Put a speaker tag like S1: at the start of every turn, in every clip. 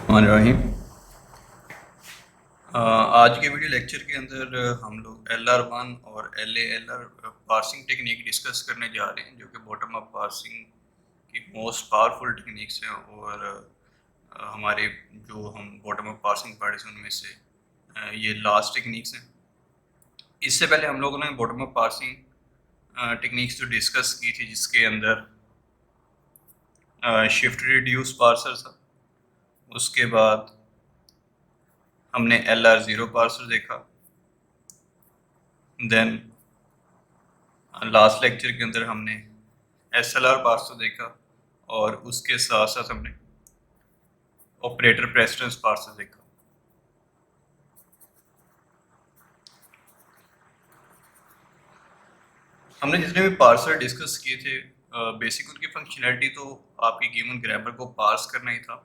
S1: रहीम। आज के video lecture के अंदर हम लोग LR1 और LALR पार्सिंग टेक्निक डिस्कस करने जा रहे हैं, जो कि बॉटम अप पार्सिंग की मोस्ट पावरफुल टेक्निक्स हैं। और हमारे जो हम बॉटम अप पार्सिंग पढ़े थे उनमें से ये लास्ट टेक्निक्स हैं। इससे पहले हम लोगों ने बॉटम अप पार्सिंग टेक्निक्स जो डिस्कस की थी, जिसके अंदर शिफ्ट रिड्यूस पार्सर था। उसके बाद हमने LR0 पार्सर देखा। देन लास्ट लेक्चर के अंदर हमने SLR पार्सर देखा, और उसके साथ साथ हमने ऑपरेटर प्रेसिडेंस पार्सर देखा। हमने जितने भी पार्सर डिस्कस किए थे, बेसिक उनकी फंक्शनैलिटी तो आपकी गिवन ग्रामर को पार्स करना ही था।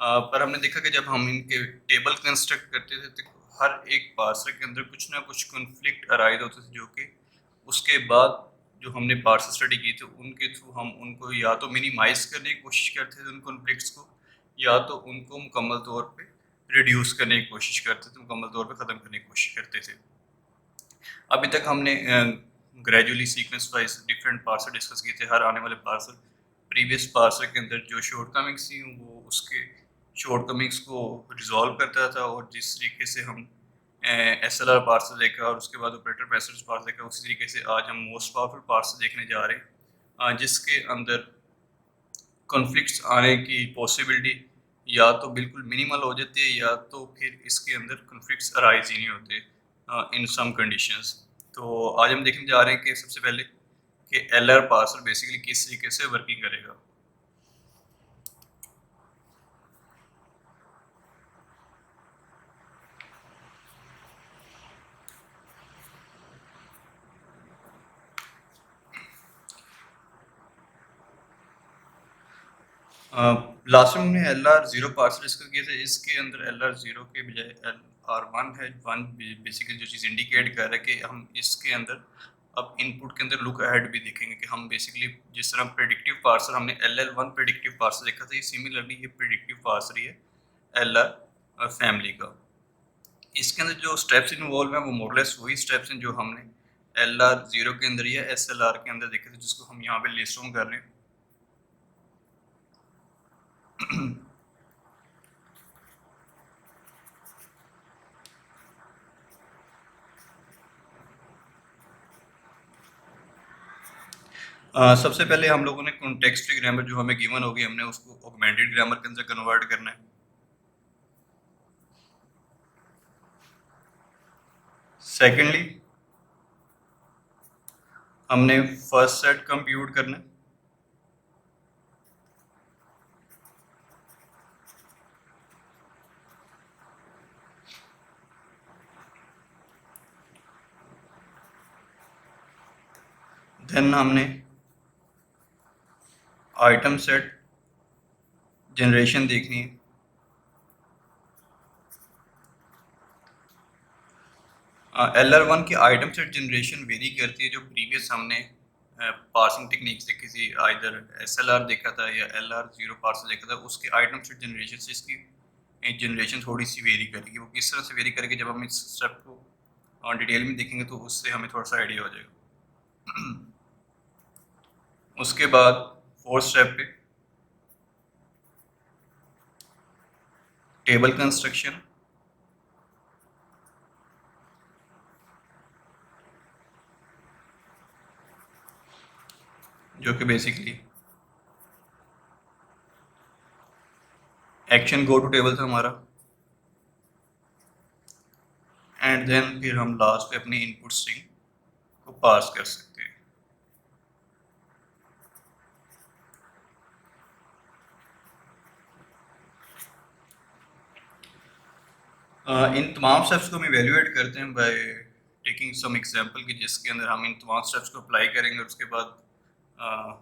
S1: पर हमने देखा कि जब हम इनके टेबल कंस्ट्रक्ट करते थे तो हर एक पार्सर के अंदर कुछ ना कुछ कॉन्फ्लिक्ट अराइज होते थे, जो कि उसके बाद जो हमने पार्सर स्टडी की थी उनके थ्रू हम उनको या तो मिनिमाइज करने की कोशिश करते थे उन कॉन्फ्लिक्ट्स को, या तो उनको मुकम्मल तौर पे रिड्यूस करने की कोशिश करते थे, मुकम्मल तौर पे ख़त्म करने की कोशिश करते थे। अभी तक हमने gradually sequence wise different parser discuss किए थे। हर आने वाले पार्सर प्रीवियस पार्सर के अंदर जो शॉर्टकमिंग्स थी वो उसके शॉर्टकमिंग्स को रिजॉल्व करता था, और जिस तरीके से हम SLR पार्सर देखा और उसके बाद ऑपरेटर प्रेसिडेंस पार्सर देखा, उसी तरीके से आज हम मोस्ट पावरफुल पार्सर देखने जा रहे हैं, जिसके अंदर कॉन्फ्लिक्ट्स आने की पॉसिबिलिटी या तो बिल्कुल मिनिमल हो जाती है, या तो फिर इसके अंदर कॉन्फ्लिक्ट्स अराइज ही नहीं होते इन सम कंडीशंस। तो आज हम देखने जा रहे हैं कि सबसे पहले कि LR पार्सर बेसिकली किस तरीके से वर्किंग करेगा। लास्ट में हमने LR0 पार्सर डिस्कस किए थे। इसके अंदर LR0 के बजाय LR1 है। वन बेसिकली जो चीज़ इंडिकेट कर रहा है कि हम इसके अंदर अब इनपुट के अंदर लुक अहेड भी देखेंगे कि हम बेसिकली जिस तरह प्रेडिक्टिव पार्सर हमने LL1 प्रेडिक्टिव पार्सर देखा था, ये सिमिलरली ये प्रेडिक्टिव पार्सर ही है LR फैमिली का। इसके अंदर जो स्टेप्स इन्वॉल्व हैं वो मोरलेस वही स्टेप्स हैं जो हमने LR0 के अंदर या SLR के अंदर देखे थे, जिसको हम यहाँ पे लिस्ट ऑन कर रहे हैं। सबसे पहले हम लोगों ने कॉन्टेक्स्ट फ्री ग्रामर जो हमें गिवन होगी, हमने उसको ऑगमेंटेड ग्रामर के अंदर कन्वर्ट करना है। सेकेंडली हमने फर्स्ट सेट कंप्यूट करना है। देन हमने आइटम सेट जनरेशन देखनी है। LR1 की आइटम सेट जनरेशन वेरी करती है। जो प्रीवियस हमने पार्सिंग टेक्निक्स देखी थी, आइदर SLR देखा था या LR0 पार्सर देखा था, उसके आइटम सेट जनरेशन से इसकी जनरेशन थोड़ी सी वेरी करेगी। वो किस तरह से वेरी करेगी, जब हम इस स्टेप को डिटेल में देखेंगे तो उससे हमें थोड़ा सा आइडिया हो जाएगा। उसके बाद फोर्थ स्टेप पे टेबल कंस्ट्रक्शन, जो कि basically action go to table था हमारा। एंड देन फिर हम लास्ट पे अपनी इनपुट स्ट्रिंग को पास कर सकते हैं। इन तमाम स्टेप्स को हम इवेल्युएट करते हैं बाय टेकिंग सम एग्जांपल की, जिसके अंदर हम इन तमाम स्टेप्स को अप्लाई करेंगे, और उसके बाद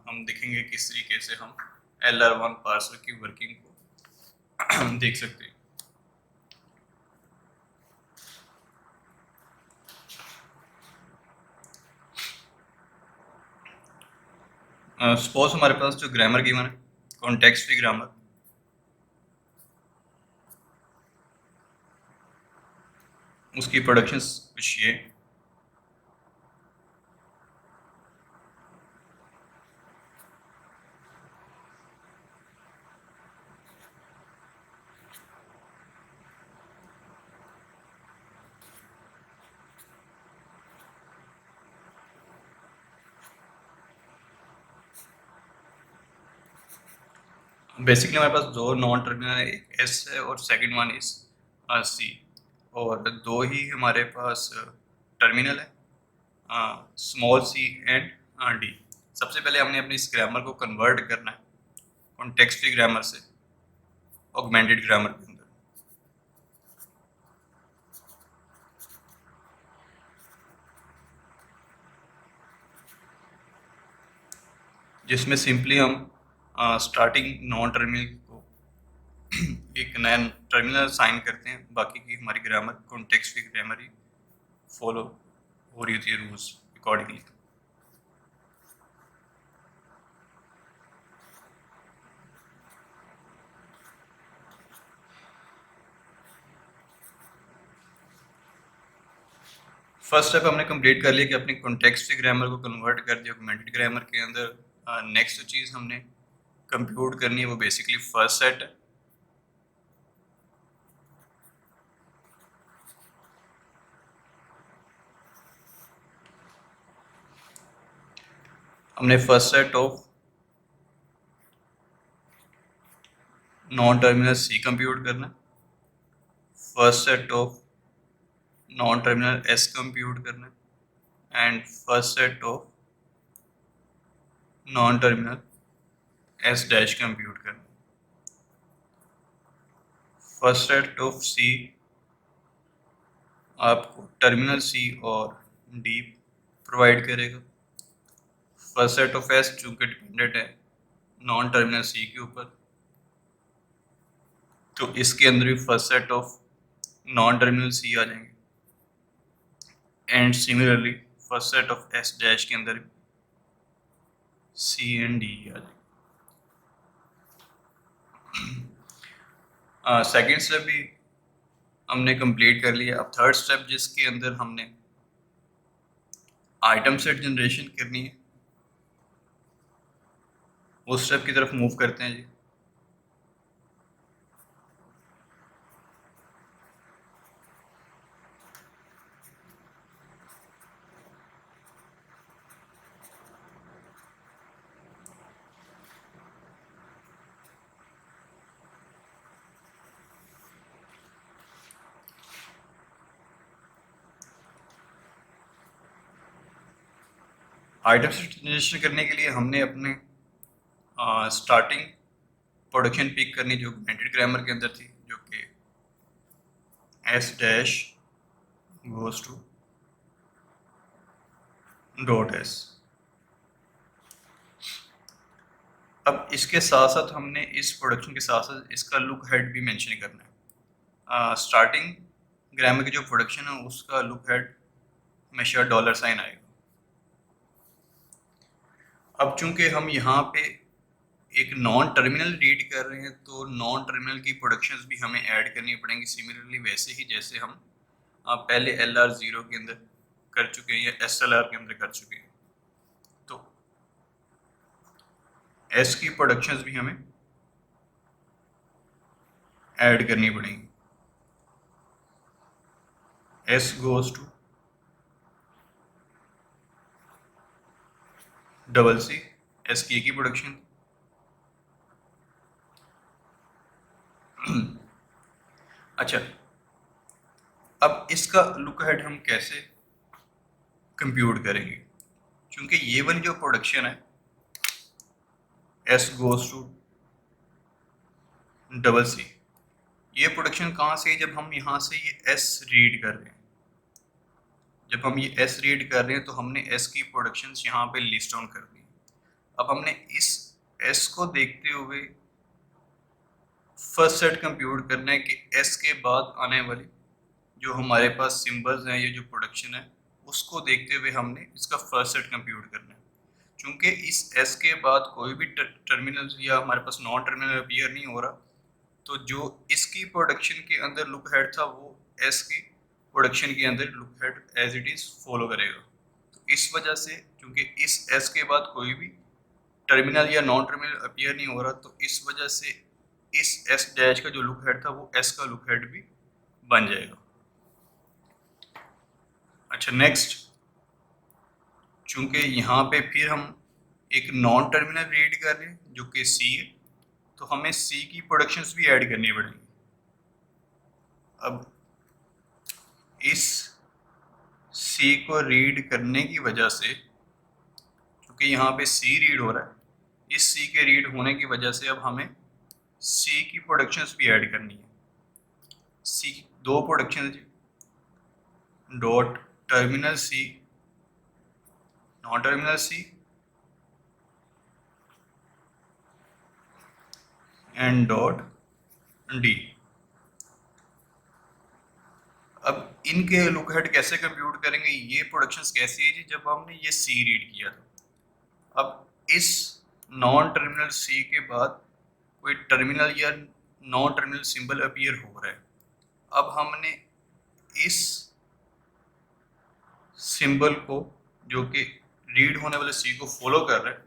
S1: हम देखेंगे किस तरीके से हम LR1 पार्सर की वर्किंग को देख सकते हैं। सपोज हमारे पास जो ग्रामर गिवन है, कॉन्टेक्स्ट फ्री ग्रामर, उसकी प्रोडक्शन कुछ ये। बेसिकली हमारे पास दो नॉन टर्मिनल है, एक एस है और सेकंड वन इज सी, और दो ही हमारे पास टर्मिनल है, स्मॉल सी एंड डी। सबसे पहले हमने अपने इस ग्रामर को कन्वर्ट करना है कॉन्टेक्स्ट फ्री ग्रामर से ऑगमेंटेड ग्रामर के अंदर, जिसमें सिंपली हम स्टार्टिंग नॉन टर्मिनल को एक नया टर्मिनल साइन करते हैं, बाकी की हमारी ग्रामर कॉन्टेक्स्ट फ्री ग्रामर ही फॉलो हो रही होती है रूल्स अकॉर्डिंगली। फर्स्ट स्टेप हमने कंप्लीट कर लिया कि अपने कॉन्टेक्स्ट फ्री ग्रामर को कन्वर्ट कर दिया ऑगमेंटेड ग्रामर के अंदर। नेक्स्ट जो चीज़ हमने कंप्यूट करनी है वो बेसिकली फर्स्ट सेट है। हमने first set of non terminal C compute करना है, first set of non terminal S compute करना है, and first set of non terminal S dash compute करना है। फर्स्ट सेट ऑफ सी आपको टर्मिनल सी और डी प्रोवाइड करेगा। फर्स्ट सेट ऑफ एस चूंकि डिपेंडेंट है नॉन टर्मिनल सी के ऊपर, तो इसके अंदर भी first set of non terminal C आ जाएंगे, and similarly first set of S dash के अंदर सी एंड डी आ जाएंगे। सेकेंड स्टेप भी हमने कंप्लीट कर लिया। अब थर्ड स्टेप जिसके अंदर हमने आइटम सेट जनरेशन करनी है, उस स्टेप की तरफ मूव करते हैं जी। आइटम सेट जनरेशन करने के लिए हमने अपने स्टार्टिंग प्रोडक्शन पिक करनी जो ऑगमेंटेड ग्रामर के अंदर थी, जो कि S dash goes to dot S. अब इसके साथ साथ हमने इस प्रोडक्शन के साथ साथ इसका लुक हेड भी मेंशन करना है। स्टार्टिंग ग्रामर की जो प्रोडक्शन है उसका लुक हेड हमेशा डॉलर साइन आएगा। अब चूंकि हम यहाँ पे एक नॉन टर्मिनल रीड कर रहे हैं तो नॉन टर्मिनल की प्रोडक्शंस भी हमें ऐड करनी पड़ेंगी, सिमिलरली वैसे ही जैसे हम पहले LR0 के अंदर कर चुके हैं या SLR के अंदर कर चुके हैं। तो S की प्रोडक्शंस भी हमें ऐड करनी पड़ेंगी। S goes to double C, S की एक ही प्रोडक्शन। अच्छा, अब इसका लुक हेड हम कैसे कंप्यूट करेंगे, क्योंकि ये वाली जो प्रोडक्शन है S goes to double C, ये प्रोडक्शन कहाँ से है? जब हम यहाँ से ये S रीड कर रहे हैं, जब हम ये S रीड कर रहे हैं तो हमने S की प्रोडक्शंस यहाँ पे लिस्ट डाउन कर दी। अब हमने इस S को देखते हुए फर्स्ट सेट कंप्यूट करना है कि S के बाद आने वाली जो हमारे पास सिंबल्स हैं, ये जो प्रोडक्शन है, उसको देखते हुए हमने इसका फर्स्ट सेट कंप्यूट करना है। क्योंकि इस S के बाद कोई भी टर्मिनल या हमारे पास नॉन टर्मिनल अपीयर नहीं हो रहा, तो जो इसकी प्रोडक्शन के अंदर लुक हेड था वो S की प्रोडक्शन के अंदर look head as it is follow करेगा। तो इस वजह से क्योंकि इस एस के बाद कोई भी टर्मिनल या नॉन टर्मिनल अपीयर नहीं हो रहा, तो इस वजह से इस एस डैश का जो लुक हेड था वो एस का लुक हेड भी बन जाएगा। अच्छा, नेक्स्ट, चूंकि यहाँ पे फिर हम एक नॉन टर्मिनल रीड कर रहे हैं जो कि सी है, तो हमें सी की प्रोडक्शंस भी ऐड करनी पड़ेंगी। अब इस सी को रीड करने की वजह से, क्योंकि यहाँ पे सी रीड हो रहा है, इस सी के रीड होने की वजह से अब हमें सी की प्रोडक्शंस भी ऐड करनी है। सी की दो production dot terminal C, non terminal C and dot D. अब इनके लुक हेड कैसे कंप्यूट करेंगे, ये प्रोडक्शंस कैसी है जी, जब हमने ये सी रीड किया था। अब इस नॉन टर्मिनल सी के बाद कोई टर्मिनल या नॉन टर्मिनल सिंबल अपीयर हो रहा है, अब हमने इस सिंबल को जो कि रीड होने वाले सी को फॉलो कर रहा है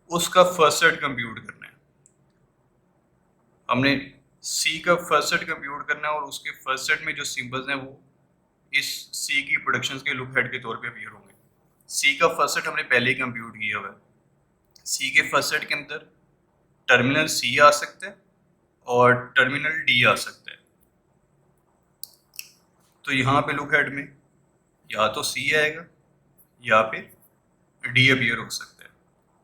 S1: उसका फर्स्ट सेट कंप्यूट करना है। हमने सी का फर्स्ट सेट कंप्यूट करना है और उसके फर्स्ट सेट में जो सिंबल्स हैं वो इस सी की प्रोडक्शंस के लुक हेड के तौर पे अपीयर होंगे। सी का फर्स्ट सेट हमने पहले ही कंप्यूट किया हुआ है। सी के फर्स्ट सेट के अंदर टर्मिनल सी आ सकता है और टर्मिनल डी आ सकता है। तो यहाँ पे लुक हेड में या तो सी आएगा या फिर डी अपीयर हो सकता है।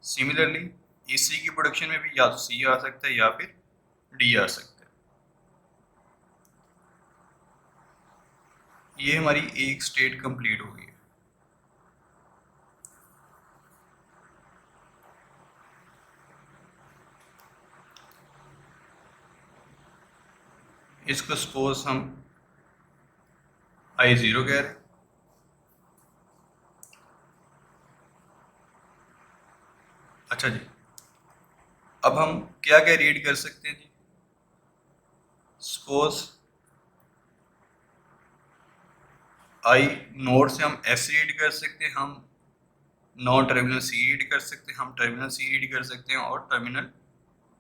S1: सिमिलरली इस सी की प्रोडक्शन में भी या तो सी आ सकता है या फिर डी आ सकता है। ये हमारी एक स्टेट कंप्लीट हो गई है। इसको सपोज हम I0 कह रहे हैं। अच्छा जी, अब हम क्या क्या रीड कर सकते हैं जी, सपोज आई नोड से हम एस रीड कर सकते हैं, हम नॉन टर्मिनल सी रीड कर सकते हैं, हम टर्मिनल सी रीड कर सकते हैं और टर्मिनल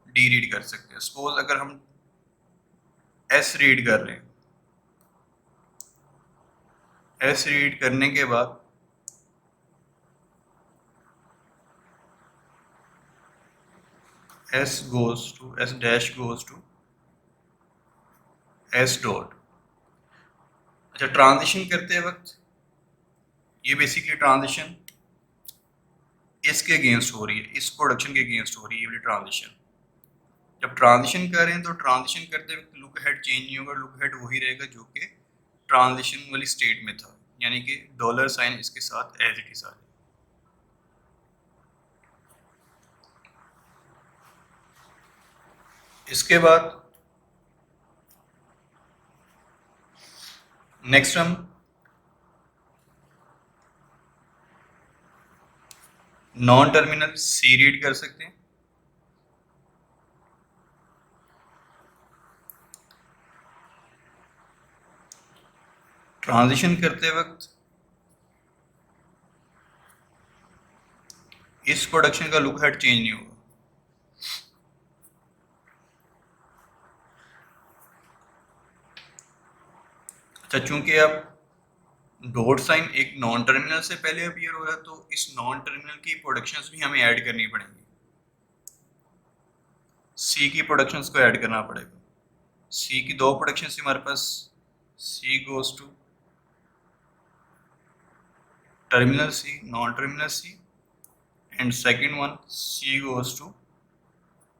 S1: डी रीड कर सकते हैं। सपोज अगर हम एस रीड कर रहे हैं, एस रीड करने के बाद S goes to S dash goes to S dot. अच्छा, ट्रांजिशन करते वक्त ये बेसिकली ट्रांजिशन इसके अगेंस्ट हो रही है, इस प्रोडक्शन के अगेंस्ट हो रही है ये वाली ट्रांजिशन। जब ट्रांजिशन कर रहे हैं तो ट्रांजिशन करते वक्त लुक हेड चेंज नहीं होगा, लुक हेड वही रहेगा जो कि ट्रांजिशन वाली स्टेट में था, यानी कि डॉलर साइन इसके साथ एज इट इज आ जाए। इसके बाद नेक्स्ट हम नॉन टर्मिनल सी रीड कर सकते हैं। ट्रांजिशन करते वक्त इस प्रोडक्शन का लुक हेड चेंज नहीं होगा। अच्छा, चूंकि अब डॉट साइन एक नॉन टर्मिनल से पहले अपीयर हो रहा है, तो इस नॉन टर्मिनल की प्रोडक्शंस भी हमें ऐड करनी पड़ेंगी। सी की प्रोडक्शंस को ऐड करना पड़ेगा। सी की दो प्रोडक्शंस हमारे पास, C goes to terminal C, non terminal C, and second one C goes to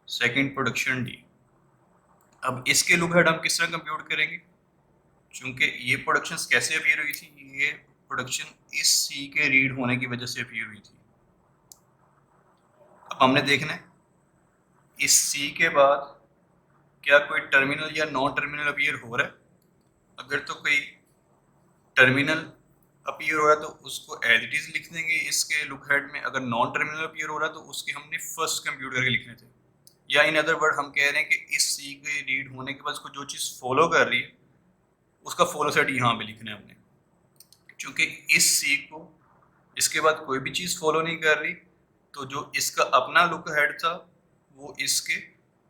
S1: second production D. अब इसके लुक हेड हम किस तरह कंप्यूट करेंगे, क्योंकि ये प्रोडक्शंस कैसे अपीयर हुई थी, ये प्रोडक्शन इस सी के रीड होने की वजह से अपीयर हुई थी। अब हमने देखना है इस सी के बाद क्या कोई टर्मिनल या नॉन टर्मिनल अपीयर हो रहा है। अगर तो कोई टर्मिनल अपीयर हो रहा है तो उसको एज इट इज लिख देंगे इसके लुक हेड में। अगर नॉन टर्मिनल अपीयर हो रहा है तो उसके हमने फर्स्ट कंप्यूट करके लिखने थे। या इन अदर वर्ड हम कह रहे हैं कि इस सी के रीड होने के बाद उसको जो चीज़ फॉलो कर रही है उसका फॉलो सेट यहाँ पे लिखना है हमने। क्योंकि इस सी को इसके बाद कोई भी चीज़ फॉलो नहीं कर रही, तो जो इसका अपना लुक हेड था वो इसके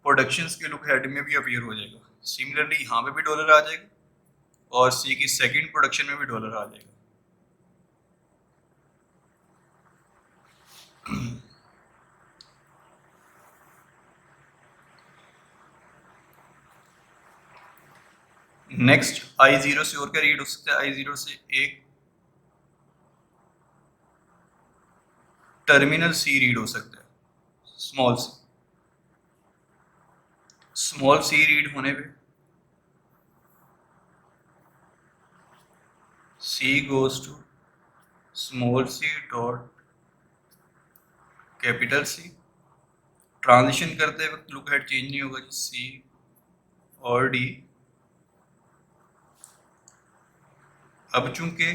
S1: प्रोडक्शंस के लुक हेड में भी अपीयर हो जाएगा। सिमिलरली यहाँ पे भी डॉलर आ जाएगा और सी की सेकंड प्रोडक्शन में भी डॉलर आ जाएगा। नेक्स्ट I0 से और क्या रीड हो सकता है? I0 से एक टर्मिनल सी रीड हो सकता है, small C. Small C read होने पे C goes to small C dot capital C. Transition करते वक्त लुक हेड चेंज नहीं होगा, सी और डी। अब चूंकि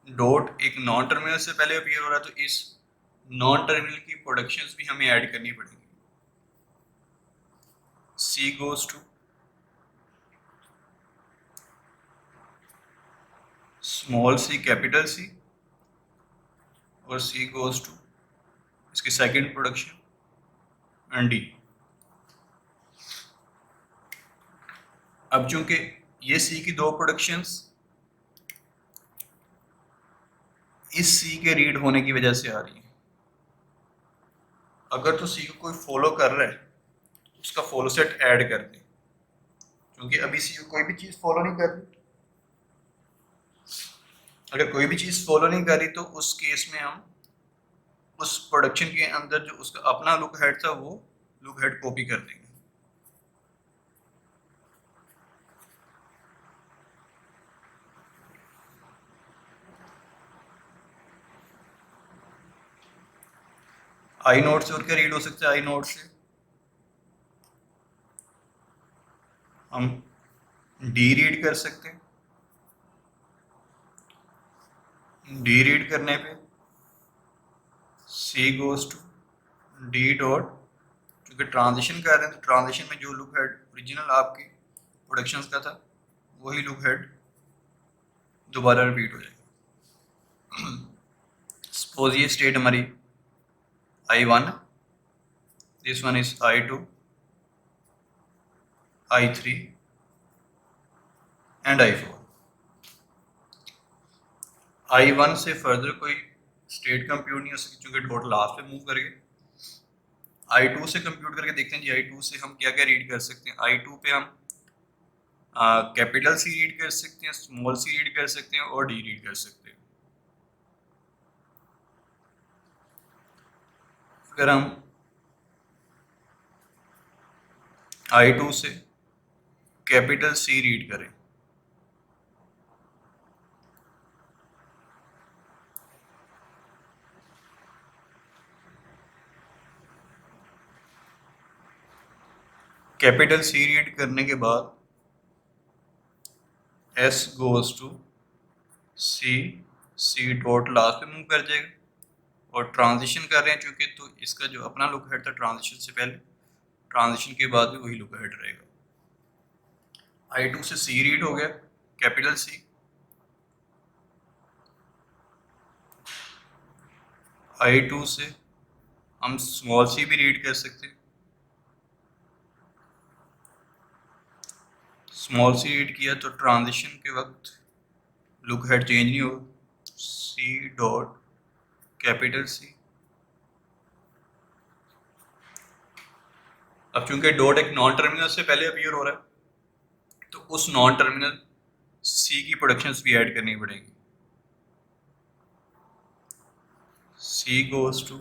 S1: डॉट एक नॉन टर्मिनल से पहले अपीयर हो रहा है, तो इस नॉन टर्मिनल की प्रोडक्शंस भी हमें ऐड करनी पड़ेगी। C goes to small C capital C और सी गोज टू इसकी सेकंड प्रोडक्शन एंड डी। अब चूंकि ये सी की दो प्रोडक्शंस इस सी के रीड होने की वजह से आ रही है, अगर तो सी को कोई फॉलो कर रहा है उसका फॉलो सेट ऐड कर दे। क्योंकि अभी सी को कोई भी चीज़ फॉलो नहीं कर रही, अगर कोई भी चीज़ फॉलो नहीं कर रही तो उस केस में हम उस प्रोडक्शन के अंदर जो उसका अपना लुक हेड था वो लुक हेड कॉपी कर देंगे। आई नोट से और क्या रीड हो सकता है? आई नोट से हम डी रीड कर सकते हैं। डी रीड करने पे C goes to D dot, क्योंकि ट्रांजिशन कर रहे हैं तो ट्रांजिशन में जो लुक हेड ओरिजिनल आपकी प्रोडक्शंस का था वही लुक हेड दोबारा रिपीट हो जाएगा। सपोज ये स्टेट हमारी I1, this one is I2, I3 and I4। I1 से फर्दर कोई स्टेट कंप्यूट नहीं हो सकती क्योंकि डॉट लास्ट पे मूव करके। I2 से कंप्यूट करके देखते हैं जी I2 से हम क्या क्या रीड कर सकते हैं। I2 पे हम कैपिटल सी रीड कर सकते हैं, स्मॉल सी रीड कर सकते हैं और डी रीड कर सकते हैं। अगर हम I2 से कैपिटल सी रीड करें कैपिटल सी रीड करने के बाद S goes to C, C dot last पे मूव कर जाएगा और ट्रांजिशन कर रहे हैं चूंकि, तो इसका जो अपना लुक हेड था ट्रांजिशन से पहले, ट्रांजिशन के बाद भी वही लुक हेड रहेगा। I2 से सी रीड हो गया कैपिटल सी, I2 से हम स्मॉल सी भी रीड कर सकते हैं। स्मॉल सी रीड किया तो ट्रांजिशन के वक्त लुक हेड चेंज नहीं होगा, सी डॉट कैपिटल सी। अब चूंकि डॉट एक नॉन टर्मिनल से पहले अपीयर हो रहा है तो उस नॉन टर्मिनल सी की प्रोडक्शंस भी ऐड करनी पड़ेगी। C goes to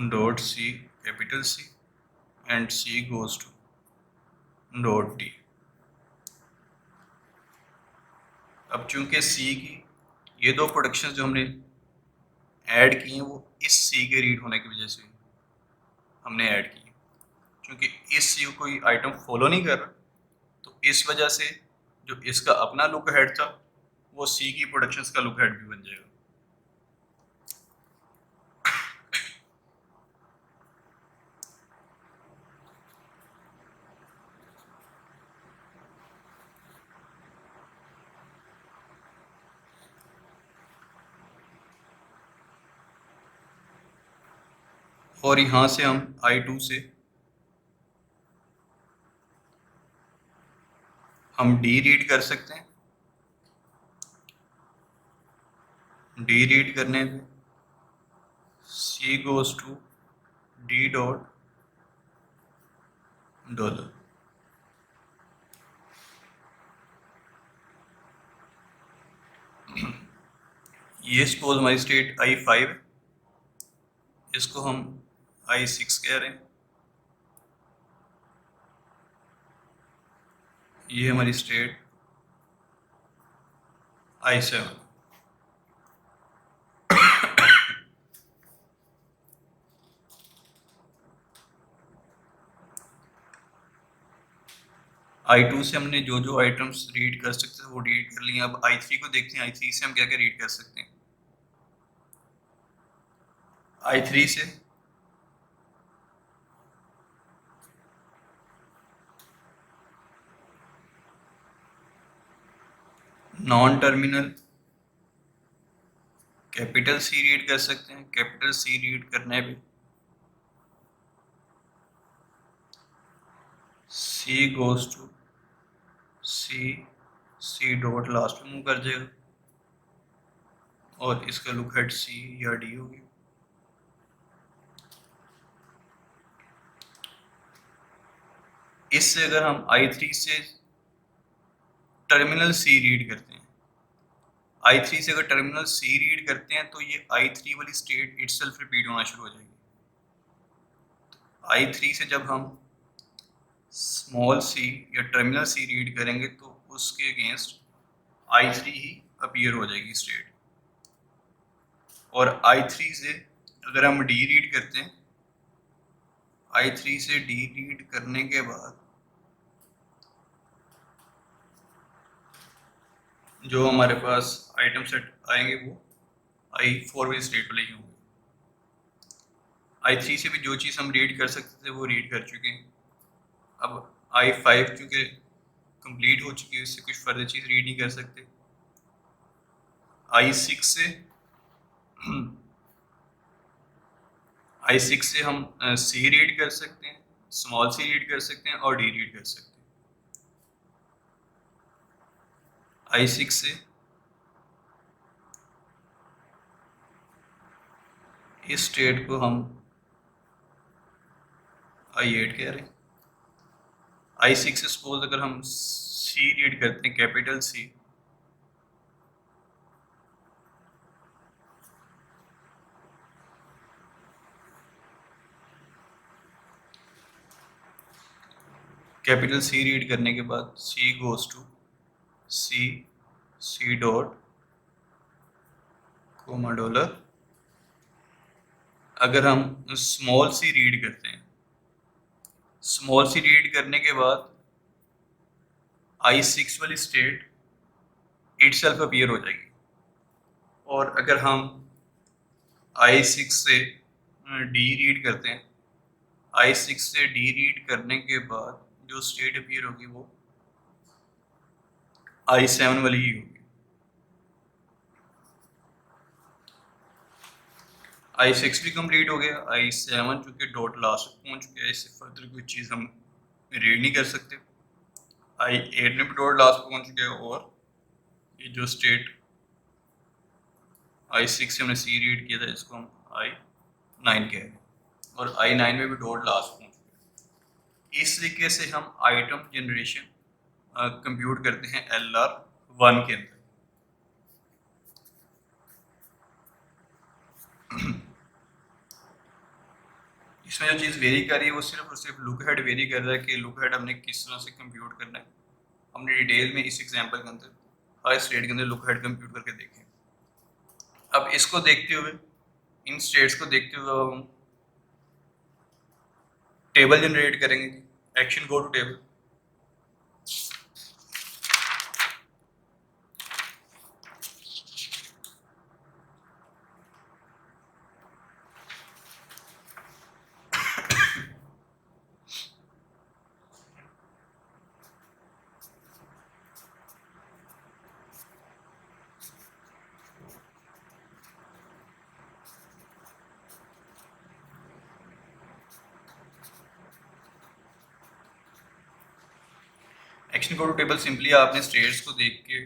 S1: dot C capital C and C goes to dot D. अब चूंकि सी की ये दो प्रोडक्शंस जो हमने ऐड की हैं वो इस सी के रीड होने की वजह से हमने ऐड की है। क्योंकि इस सी को कोई आइटम फॉलो नहीं कर रहा तो इस वजह से जो इसका अपना लुक हेड था वो सी की प्रोडक्शंस का लुक हेड भी बन जाएगा। और यहाँ से हम I2 से हम डी रीड कर सकते हैं। डी रीड करने पे C goes to D dot dollar. ये सपोज हमारी स्टेट I5 है, इसको हम I6 कह रहे हैं। ये हमारी स्टेट I7। I2 से हमने जो जो आइटम्स रीड कर सकते थे वो रीड कर लिए। अब I3 को देखते हैं, I3 से हम क्या क्या रीड कर सकते हैं। I3 से non terminal capital C read कर सकते हैं। कैपिटल C रीड करने पे C goes to C dot last में मूव कर जाएगा और इसका लुक हेड C या D होगी। इससे अगर हम I3 से टर्मिनल C रीड करते हैं, I3 से अगर टर्मिनल C रीड करते हैं तो ये I3 वाली स्टेट इटसेल्फ रिपीट होना शुरू हो जाएगी। I3 से जब हम स्मॉल c या टर्मिनल C रीड करेंगे तो उसके अगेंस्ट I3 ही अपीयर हो जाएगी स्टेट। और I3 से अगर हम D रीड करते हैं, I3 से D रीड करने के बाद जो हमारे पास आइटम सेट आएंगे वो I4 वाली स्टेट वाले ही होंगे। I3 से भी जो चीज़ हम रीड कर सकते थे वो रीड कर चुके हैं। अब I5 चूँकि कंप्लीट हो चुकी है, इससे कुछ फर्दर चीज़ रीड नहीं कर सकते। I6 से हम C रीड कर सकते हैं, स्मॉल C रीड कर सकते हैं और D रीड कर सकते हैं। I6 से इस स्टेट को हम I8 कह रहे हैं। I6 से सपोज अगर हम C रीड करते हैं, capital C, capital C read करने के बाद C goes to C dot comma dollar. अगर हम स्मॉल C रीड करते हैं, स्मॉल C रीड करने के बाद I6 वाली स्टेट इटसेल्फ अपीयर हो जाएगी। और अगर हम I6 से D रीड करते हैं, I6 से D रीड करने के बाद जो स्टेट अपीयर होगी वो I7 वाली ही होगी। I6 भी कंप्लीट हो गया। I7 चूंकि डॉट लास्ट तक पहुंच गया, इससे फर्दर कोई चीज़ हम रीड नहीं कर सकते। I8 में भी डॉट लास्ट पर पहुंच गया और ये जो स्टेट I6 से हमने C रीड किया था इसको हम I9 कह रहे हैं और I9 में भी डॉट लास्ट पहुंच गया। इस तरीके से हम आइटम जनरेशन कंप्यूट करते हैं LR1 के अंदर। इसमें जो चीज़ वेरी कर रही है वो सिर्फ और सिर्फ लुक हेड वेरी कर रहा है कि लुक हेड हमने किस तरह से कंप्यूट करना है। हमने डिटेल में इस एग्जांपल के अंदर हर स्टेट के अंदर लुक हेड कंप्यूट करके देखें। अब इसको देखते हुए, इन स्टेट्स को देखते हुए हम टेबल जनरेट करेंगे। Action go to table. Action को टेबल सिंपली आपने स्टेट्स को देख के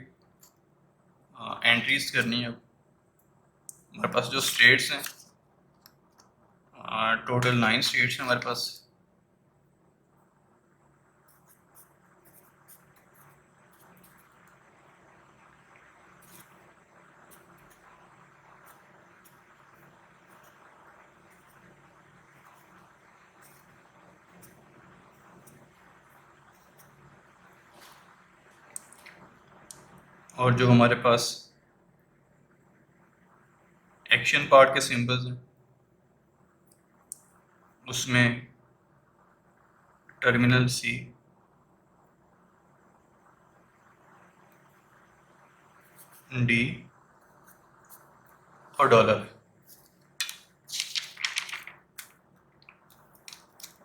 S1: एंट्रीज करनी है। हमारे पास जो स्टेट्स हैं, टोटल 9 स्टेट्स हैं हमारे पास। और जो हमारे पास एक्शन पार्ट के सिंबल्स हैं उसमें टर्मिनल सी, डी और डॉलर।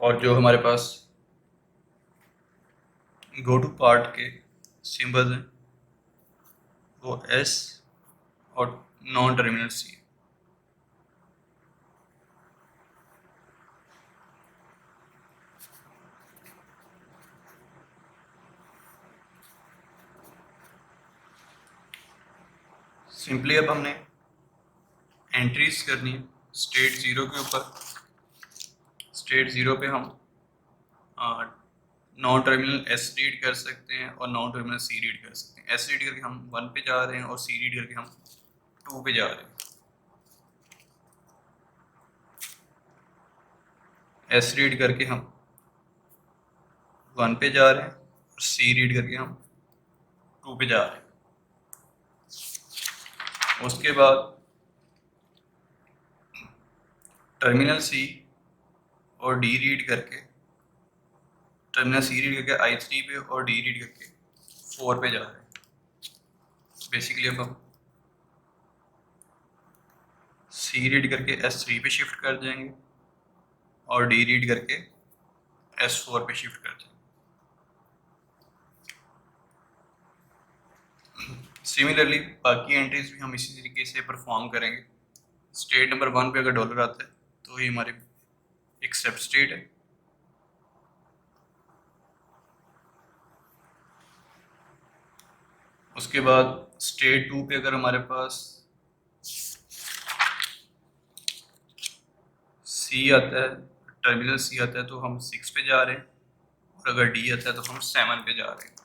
S1: और जो हमारे पास गो टू पार्ट के सिंबल्स हैं वो एस और नॉन टर्मिनल सी। सिंपली अब हमने एंट्रीज करनी है स्टेट ज़ीरो के ऊपर। स्टेट ज़ीरो पे हम नॉन टर्मिनल एस रीड कर सकते हैं और नॉन टर्मिनल सी रीड कर सकते हैं। एस रीड करके हम 1 पे जा रहे हैं और सी रीड करके हम 2 पे जा रहे हैं। एस रीड करके हम 1 पे जा रहे हैं और सी रीड करके हम 2 पे जा रहे हैं। उसके बाद टर्मिनल सी और डी रीड करके, टर्मिनल सी रीड करके I3 पे और डी रीड करके 4 पे जा रहे हैं। बेसिकली अब हम सी रीड करके S3 पे शिफ्ट कर जाएंगे और डी रीड करके S4 पे शिफ्ट कर जाएंगे। सिमिलरली बाकी एंट्रीज भी हम इसी तरीके से परफॉर्म करेंगे। स्टेट नंबर 1 पे अगर डॉलर आता है तो ये हमारे एक सब स्टेट है। उसके बाद स्टेट 2 पे अगर हमारे पास सी आता है, टर्मिनल सी आता है तो हम 6 पे जा रहे हैं और अगर डी आता है तो हम 7 पे जा रहे हैं।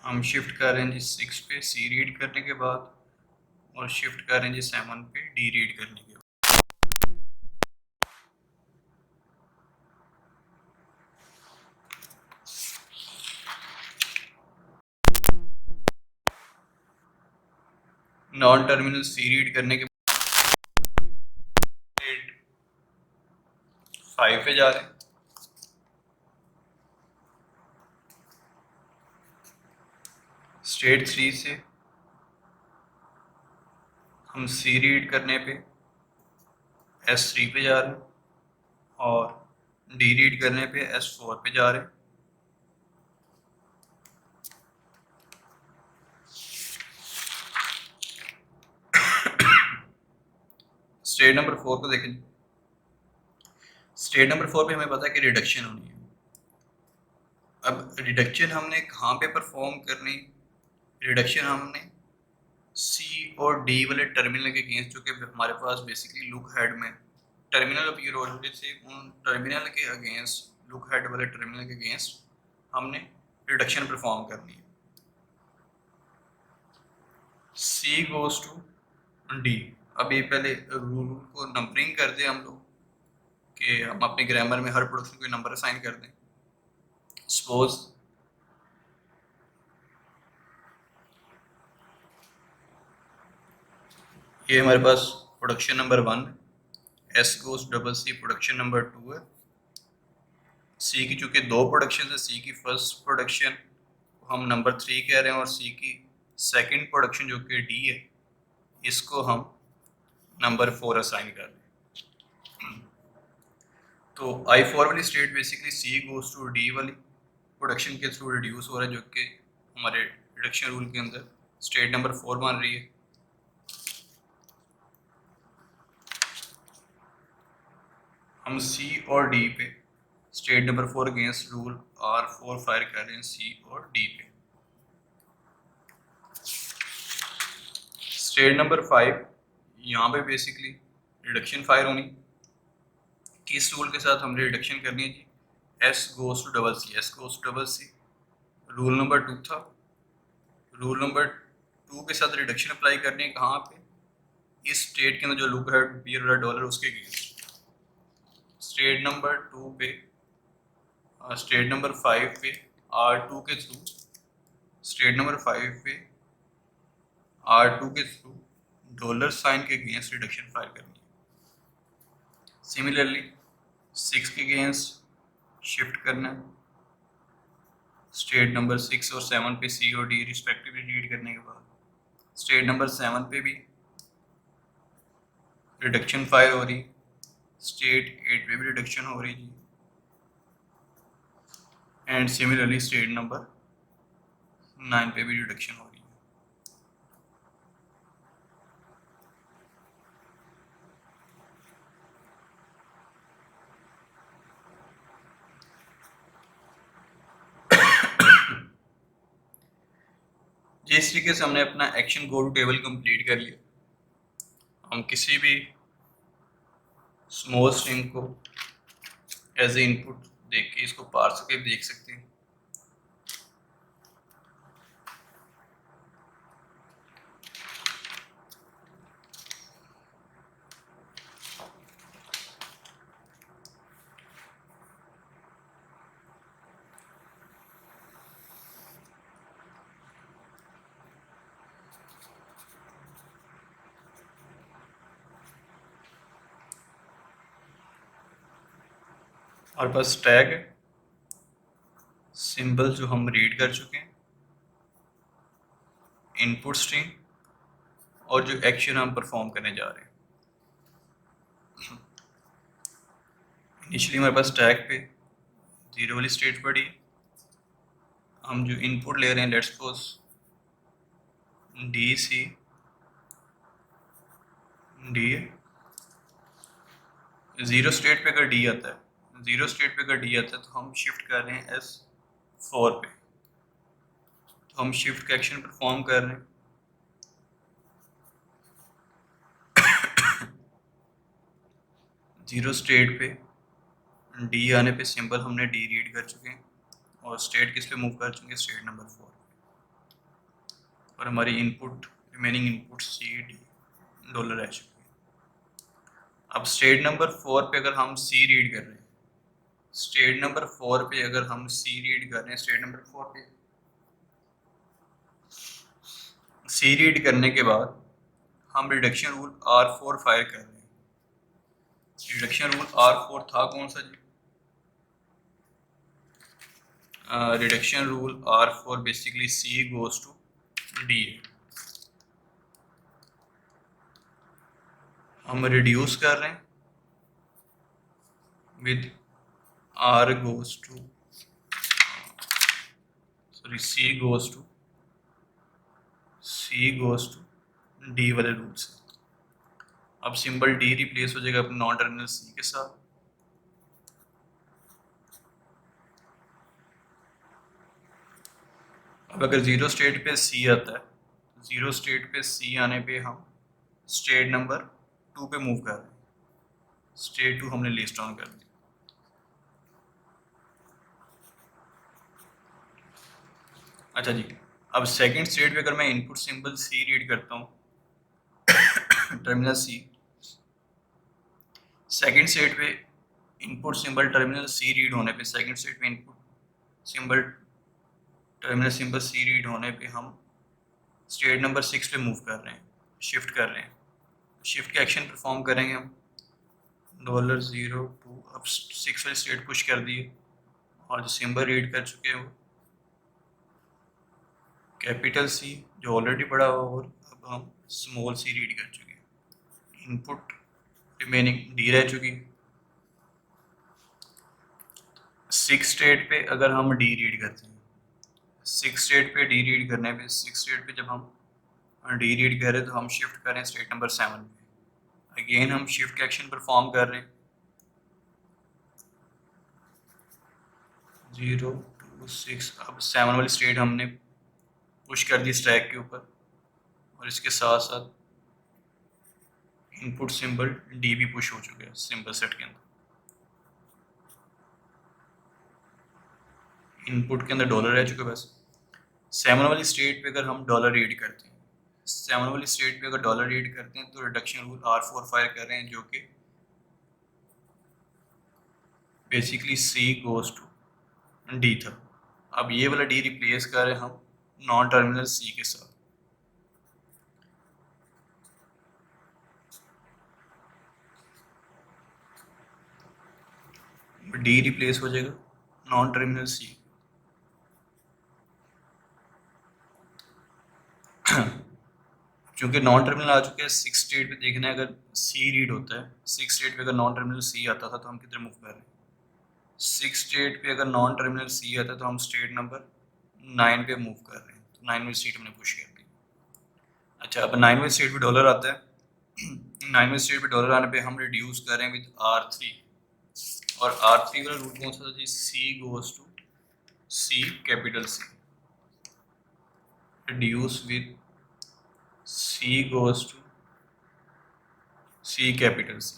S1: हम शिफ्ट कर रहे हैं जी 6 पे सी रीड करने के बाद और शिफ्ट कर रहे हैं जी 7 पे डी रीड करने के बाद। नॉन टर्मिनल सी रीड करने के बाद 5 पे जा रहे हैं। स्टेट 3 से हम सी रीड करने पे S3 पे जा रहे हैं और डी रीड करने पे S4 पे जा रहे हैं। स्टेट नंबर 4 को देखें। स्टेट नंबर 4 पे हमें पता है कि रिडक्शन होनी है। अब रिडक्शन हमने कहाँ पे परफॉर्म करनी? रिडक्शन हमने सी और डी वाले टर्मिनल के अगेंस्ट, जो कि हमारे पास बेसिकली लुक हेड में टर्मिनल अपीयर हो रहे थे, उन टर्मिनल के अगेंस्ट, लुक हेड वाले टर्मिनल के अगेंस्ट हमने रिडक्शन परफॉर्म करनी है। सी गोज टू डी। अब ये पहले रूल को नंबरिंग कर दें हम लोग कि हम अपने ग्रामर में हर प्रोडक्शन को नंबर असाइन कर दें। सपोज ये हमारे पास प्रोडक्शन नंबर 1 है, S goes double C production number 2 है। सी की चूंकि 2 प्रोडक्शन है, सी की फर्स्ट प्रोडक्शन हम नंबर 3 कह रहे हैं और सी की सेकंड प्रोडक्शन जो कि डी है, इसको हम नंबर 4 असाइन कर रहे हैं। तो I4 वाली state basically C goes to D वाली प्रोडक्शन के थ्रू रिड्यूस हो रहा है, जो कि हमारे रिडक्शन रूल के अंदर स्टेट नंबर 4 मान रही है। हम सी और डी पे state number 4 against rule R4 fire कर रहे हैं C और D पे। स्टेट नंबर 5 यहाँ पे बेसिकली रिडक्शन फायर होनी। किस रूल के साथ हमने रिडक्शन करनी है जी? S goes to double C, S goes to double C rule number 2 था। रूल नंबर 2 के साथ रिडक्शन अप्लाई करनी है कहाँ पे? इस स्टेट के अंदर जो लुक रहा है बियर वाला डॉलर उसके अगेंस्ट। स्टेट नंबर 2 पे स्टेट नंबर 5 पे R2 के थ्रू, स्टेट नंबर 5 पे R2 के थ्रू डॉलर साइन के अगेंस्ट रिडक्शन फायर करनी है। सिमिलरली 6 के अगेंस्ट शिफ्ट करना है। स्टेट नंबर 6 और 7 पे C और D रिस्पेक्टिवली रीड करने के बाद स्टेट नंबर 7 पे भी रिडक्शन फायर हो रही, स्टेट 8 पे भी रिडक्शन हो रही जी, एंड सिमिलरली स्टेट नंबर 9 पे भी रिडक्शन हो रही है। जिस तरीके से हमने अपना action go to table complete कर लिया, हम किसी भी स्मॉल स्ट्रिंग को एज ए इनपुट देख के इसको पार्स करके देख सकते हैं। और बस टैग है, सिंबल जो हम रीड कर चुके हैं, इनपुट स्ट्रिंग और जो एक्शन हम परफॉर्म करने जा रहे हैं। इनिशियली हमारे पास टैग पे 0 वाली स्टेट पड़ी है। हम जो इनपुट ले रहे हैं लेट्स सपोज DC D है। 0 स्टेट पे अगर D आता है, 0 स्टेट पे अगर D आता है तो हम शिफ्ट कर रहे हैं S4 पे, तो हम शिफ्ट का एक्शन परफॉर्म कर रहे हैं। जीरो स्टेट पे D आने पे सिंबल हमने D रीड कर चुके हैं और स्टेट किस पे मूव कर चुके हैं? स्टेट नंबर 4 और हमारी input remaining input C D dollar रह चुकी है। अब स्टेट नंबर 4 पे अगर हम C रीड कर रहे हैं, स्टेट नंबर 4 पे अगर हम C रीड कर रहे हैं, स्टेट नंबर 4 पे C रीड करने के बाद हम रिडक्शन रूल R4 फायर कर रहे हैं। रिडक्शन रूल R4 था कौन सा ji? Reduction rule R4 basically C goes to D है। हम रिड्यूस कर रहे हैं with R goes to C goes to D वाले रूल से। अब सिंबल D रिप्लेस हो जाएगा अपने नॉन टर्मिनल C के साथ। अब अगर 0 स्टेट पे C आता है, 0 स्टेट पे C आने पे हम स्टेट नंबर 2 पे मूव कर रहे हैं। स्टेट 2 हमने लिस्ट ऑन कर दी। अच्छा जी, अब सेकंड स्टेट पे अगर मैं इनपुट सिंबल C रीड करता हूँ टर्मिनल C, सेकंड स्टेट पे input symbol terminal C read होने पे, सेकंड स्टेट पे input symbol terminal symbol C read होने पे हम स्टेट नंबर 6 पे मूव कर रहे हैं, शिफ्ट कर रहे हैं। शिफ्ट के एक्शन परफॉर्म करेंगे हम $0 अब 6 वाली स्टेट पुश कर दिए और जो सिंबल रीड कर चुके हैं वो कैपिटल C जो ऑलरेडी पड़ा हुआ, और अब हम स्मॉल C रीड कर चुके हैं। इनपुट रिमेनिंग D रह चुकी। 6 स्टेट पे अगर हम D रीड करते हैं, 6 स्टेट पे D रीड करने पे, 6 स्टेट पे जब हम D रीड कर रहे हैं तो हम शिफ्ट करें स्टेट नंबर 7 पे। अगेन हम शिफ्ट का एक्शन परफॉर्म कर रहे हैं। 0 2 6। अब 7 वाली स्टेट हमने पुश कर दी स्टैक के ऊपर, और इसके साथ साथ इनपुट सिंबल डी भी पुश हो चुके हैं सिंबल सेट के अंदर। इनपुट के अंदर डॉलर रह चुके बस। 7 वाली स्टेट पे अगर हम डॉलर रीड करते हैं, 7 वाली स्टेट पे अगर डॉलर रीड करते हैं तो रिडक्शन रूल R4 फायर कर रहे हैं, जो कि basically C goes to D था। अब ये वाला D रिप्लेस कर रहे हैं हम नॉन टर्मिनल C के साथ। D रिप्लेस हो जाएगा नॉन टर्मिनल C। चूंकि नॉन टर्मिनल आ चुके हैं, 6 स्टेट पे देखना है अगर C रीड होता है, 6 स्टेट पे अगर नॉन टर्मिनल C आता था तो हम किधर मूव कर रहे हैं। 6 स्टेट पे अगर नॉन टर्मिनल C आता है तो हम स्टेट नंबर 9 पे मूव कर रहे हैं, तो 9वीं स्टेट हमने पुश कर दी। अच्छा, अब 9वीं स्टेट पे डॉलर आता है। 9वीं स्टेट पे डॉलर आने पे हम रिड्यूस कर रहे हैं विद R3, और R3 वाला रूट कौन सा था जी? C goes to C capital C, reduce with C goes to C capital C।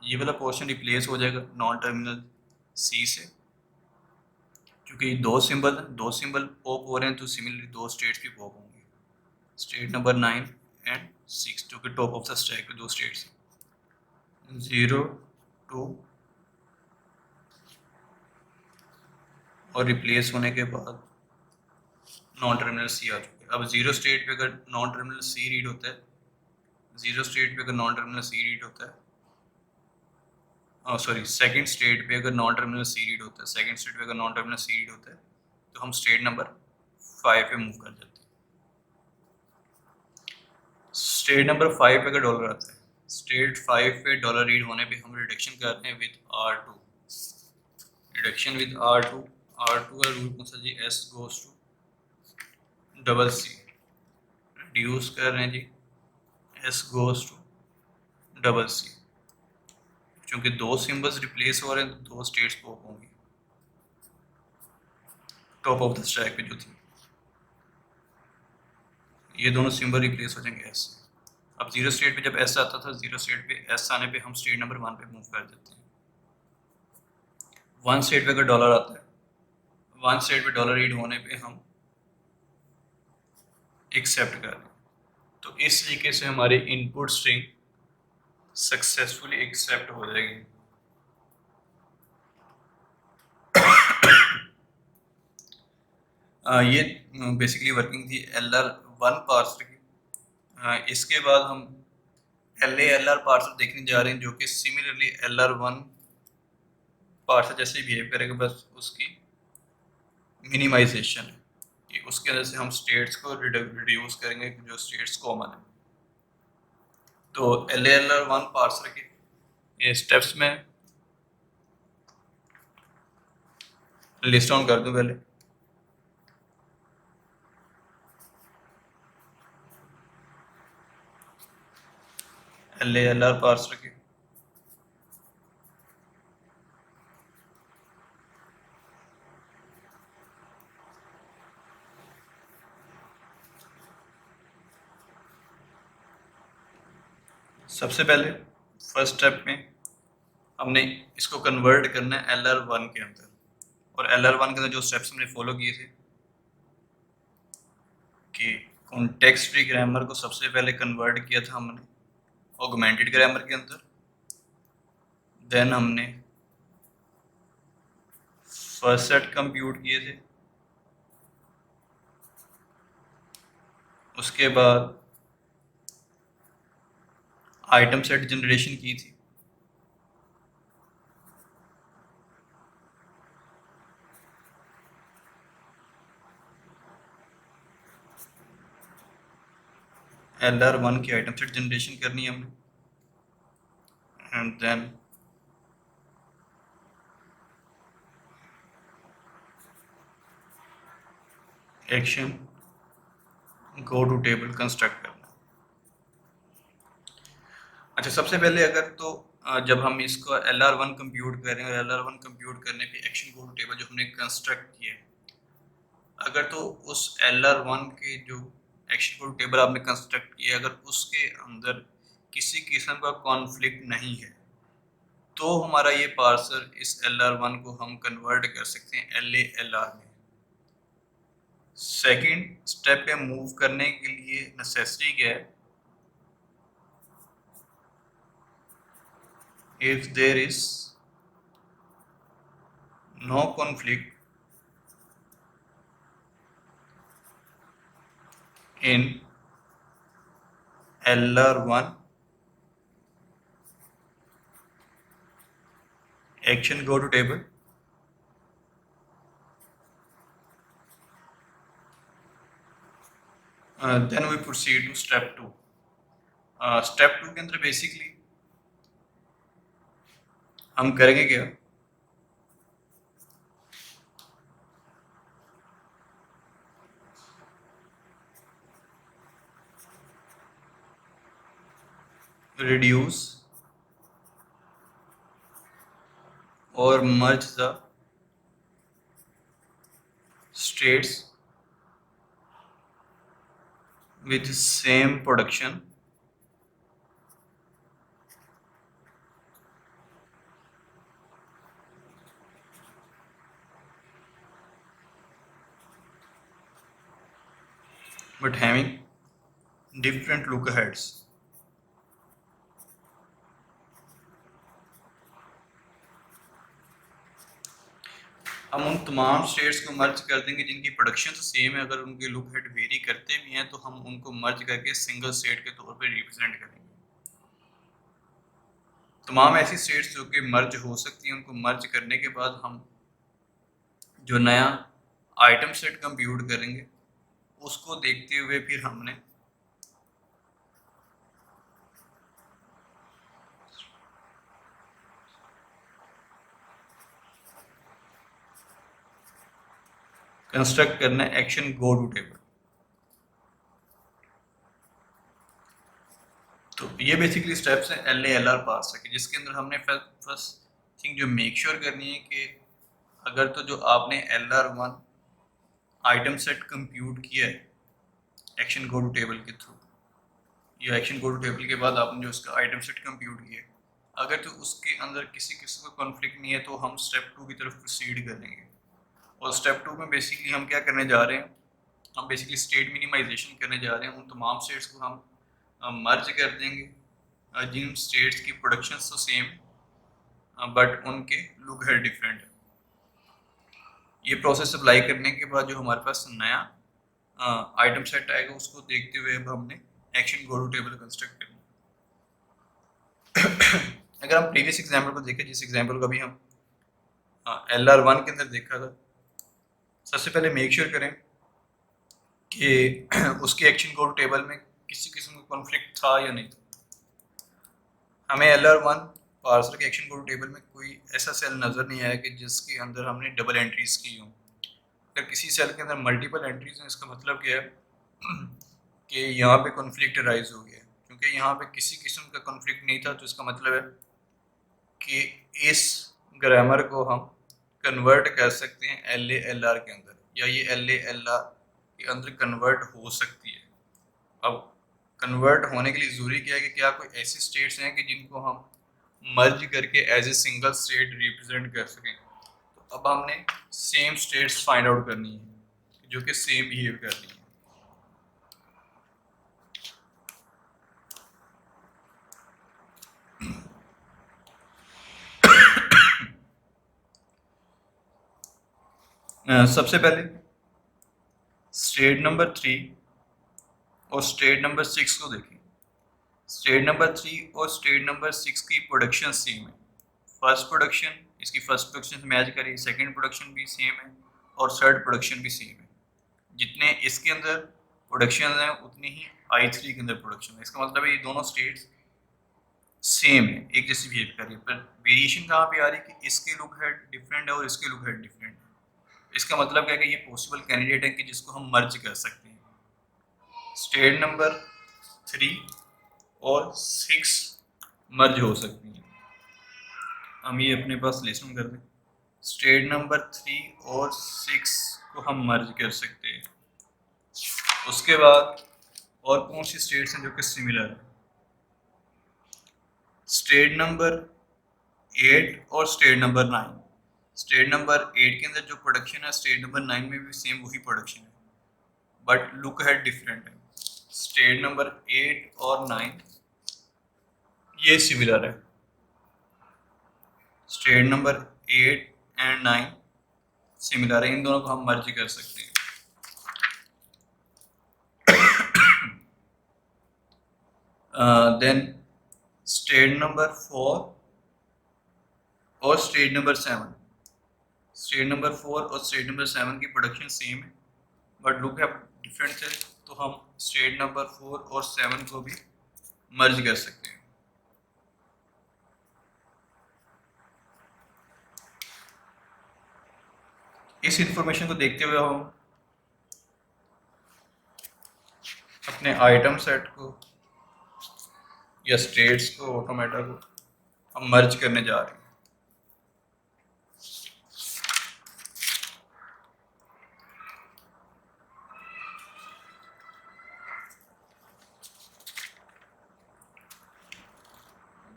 S1: ये वाला पोर्शन रिप्लेस हो जाएगा नॉन टर्मिनल C से, क्योंकि दो सिंबल पॉप हो रहे हैं तो सिमिलरली दो स्टेट्स भी पॉप होंगे, स्टेट नंबर 9 एंड 6, जो कि टॉप ऑफ द स्टैक पे दो स्टेट्स हैं, 0 2, और रिप्लेस होने के बाद नॉन टर्मिनल C आ चुके हैं। अब 0 स्टेट पे अगर नॉन टर्मिनल C रीड होता है, 0 स्टेट पे अगर नॉन टर्मिनल C रीड होता है, सॉरी, सेकंड स्टेट पे अगर नॉन टर्मिनल C रीड होता है, सेकंड स्टेट पे अगर नॉन टर्मिनल C रीड होता है तो हम स्टेट नंबर 5 पे मूव कर जाते हैं। स्टेट नंबर 5 पे अगर डॉलर आता है, स्टेट 5 पे डॉलर रीड होने पे हम रिडक्शन करते हैं with R2, reduction with R2। R2 का रूल कौन सा जी? S goes to double C, reduce कर रहे हैं जी S goes to double C। क्योंकि दो सिंबल्स रिप्लेस हो रहे हैं तो दो स्टेट्स पॉप होंगी टॉप ऑफ द स्टैक पे जो थी, ये दोनों सिंबल रिप्लेस हो जाएंगे S। अब 0 स्टेट पे जब S आता था, 0 स्टेट पे S आने पे हम स्टेट नंबर 1 पे मूव कर देते हैं। 1 स्टेट पे अगर डॉलर आता है, 1 स्टेट पे डॉलर रीड होने पे हम एक्सेप्ट कर दें, तो इस तरीके से हमारी इनपुट स्ट्रिंग सक्सेसफुली एक्सेप्ट हो जाएगी। ये बेसिकली वर्किंग थी LR1 पार्सर की। इसके बाद हम LA-LR पार्सर देखने जा रहे हैं, जो कि सिमिलरली LR1 पार्सर जैसे बिहेव करेगा, बस उसकी मिनिमाइजेशन है कि उसके वजह से हम स्टेट्स को रिड्यूस करेंगे जो स्टेट्स कॉमन है। तो LA-LR1 पार्सर के ये स्टेप्स में लिस्ट डाउन कर दूं पहले। LA-LR पार्सर के सबसे पहले फर्स्ट स्टेप में हमने इसको कन्वर्ट करना है LR1 के अंदर, और LR1 के अंदर जो स्टेप्स हमने फॉलो किए थे कि कॉन्टेक्स्ट फ्री ग्रामर को सबसे पहले कन्वर्ट किया था हमने ऑगमेंटेड ग्रामर के अंदर, देन हमने फर्स्ट सेट कंप्यूट किए थे, उसके बाद आइटम सेट जनरेशन की थी, LR1 की आइटम सेट जनरेशन करनी है हमने, and then action go to table construct करना। अच्छा, सबसे पहले अगर तो जब हम इसको LR1 कंप्यूट करें और LR1 कंप्यूट करने पे एक्शन गो टू टेबल जो हमने कंस्ट्रक्ट किया है, अगर तो उस LR1 के जो एक्शन गो टू टेबल आपने कंस्ट्रक्ट किया अगर उसके अंदर किसी किस्म का कॉन्फ्लिक्ट नहीं है तो हमारा ये पार्सर इस LR1 को हम कन्वर्ट कर सकते हैं LA LR में। सेकंड स्टेप पे मूव करने के लिए नेसेसिटी क्या है, if there is no conflict in LR1 action go to table, then we proceed to step 2. Step 2 के अंदर बेसिकली हम करेंगे क्या, reduce or merge the states with same production but having different lookaheads. हम उन तमाम स्टेट्स को मर्ज कर देंगे जिनकी प्रोडक्शन तो सेम है, अगर उनके लुक हेड वेरी करते भी हैं तो हम उनको मर्ज करके सिंगल स्टेट के तौर पे रिप्रेजेंट करेंगे। तमाम ऐसी स्टेट्स जो कि मर्ज हो सकती हैं उनको मर्ज करने के बाद हम जो नया आइटम सेट कंप्यूट करेंगे उसको देखते हुए फिर हमने कंस्ट्रक्ट करना है एक्शन गो टू टेबल। तो ये बेसिकली स्टेप्स हैं LA LR पार्सर के, जिसके अंदर हमने फर्स्ट थिंग जो मेक श्योर करनी है कि अगर तो जो आपने LR1 आइटम सेट कंप्यूट किया है एक्शन गो टू टेबल के थ्रू, या एक्शन गो टू टेबल के बाद आपने जो उसका आइटम सेट कंप्यूट किया है, अगर तो उसके अंदर किसी किस्म का कॉन्फ्लिक्ट नहीं है तो हम स्टेप 2 की तरफ प्रोसीड करेंगे। और स्टेप 2 में बेसिकली हम क्या करने जा रहे हैं, हम बेसिकली स्टेट मिनिमाइजेशन करने जा रहे हैं। उन तमाम स्टेट्स को हम मर्ज कर देंगे जिन स्टेट्स की प्रोडक्शन तो सेम बट उनके लुक है डिफरेंट। ये प्रोसेस अप्लाई करने के बाद जो हमारे पास नया आइटम सेट आएगा उसको देखते हुए अब हमने action go to table construct करना। अगर हम प्रीवियस एग्जाम्पल को देखें, जिस एग्जाम्पल को अभी हम LR1 के अंदर देखा था, सबसे पहले मेक श्योर करें कि उसके एक्शन गो टू टेबल में किसी किस्म का कॉन्फ्लिक्ट था या नहीं। हमें LR1 पार्सर के एक्शन गो टू टेबल में कोई ऐसा सेल नज़र नहीं आया कि जिसके अंदर हमने डबल एंट्रीज की हों। अगर किसी सेल के अंदर मल्टीपल एंट्रीज हैं इसका मतलब क्या है कि यहाँ पे कॉन्फ्लिक्ट राइज हो गया। क्योंकि यहाँ पे किसी किस्म का कॉन्फ्लिक्ट नहीं था तो इसका मतलब है कि इस ग्रामर को हम कन्वर्ट कर सकते हैं LA LR के अंदर, या ये LA LR के अंदर कन्वर्ट हो सकती है। अब कन्वर्ट होने के लिए ज़रूरी क्या है कि क्या कोई ऐसी स्टेट्स हैं कि जिनको हम मर्ज करके as a single state represent कर सकें। तो अब हमने सेम स्टेट्स फाइंड आउट करनी है जो कि सेम बिहेव कर रही हैं। सबसे पहले स्टेट नंबर 3 और स्टेट नंबर 6 को देखें। स्टेट नंबर 3 और स्टेट नंबर 6 की प्रोडक्शन सेम है। फर्स्ट प्रोडक्शन इसकी फर्स्ट प्रोडक्शन से मैच करें, सेकंड प्रोडक्शन भी सेम है और थर्ड प्रोडक्शन भी सेम है। जितने इसके अंदर प्रोडक्शन हैं उतनी ही I3 के अंदर प्रोडक्शन है। इसका मतलब है ये दोनों स्टेट्स सेम है, एक जैसी बिहेव कर रही है, पर वेरिएशन कहाँ पे आ रही है कि इसके लुक हेड डिफरेंट है और इसके लुक हेड डिफरेंट है। इसका मतलब क्या है कि ये पॉसिबल कैंडिडेट है कि जिसको हम मर्ज कर सकते हैं। स्टेट नंबर 3 और 6 मर्ज हो सकती हैं। हम ये अपने पास लिसन कर दें। स्टेट नंबर 3 और 6 को हम मर्ज कर सकते हैं। उसके बाद और कौन सी स्टेट्स हैं जो कि सिमिलर है? स्टेट नंबर 8 और स्टेट नंबर 9। स्टेट नंबर 8 के अंदर जो प्रोडक्शन है, स्टेट नंबर 9 में भी सेम वही प्रोडक्शन है, बट लुक है डिफरेंट है। स्टेट नंबर 8 और 9 ये सिमिलर है। स्टेट नंबर 8 एंड 9 सिमिलर है, इन दोनों को हम मर्ज कर सकते हैं। देन स्टेट नंबर 4 और स्टेट नंबर 7। स्टेट नंबर 4 और स्टेट नंबर 7 की प्रोडक्शन सेम है, बट लुक है डिफरेंट है, तो हम स्टेट नंबर 4 और 7 को भी मर्ज कर सकते हैं। इस इंफॉर्मेशन को देखते हुए हम अपने आइटम सेट को या स्टेट्स को, ऑटोमेटा को हम मर्ज करने जा रहे हैं।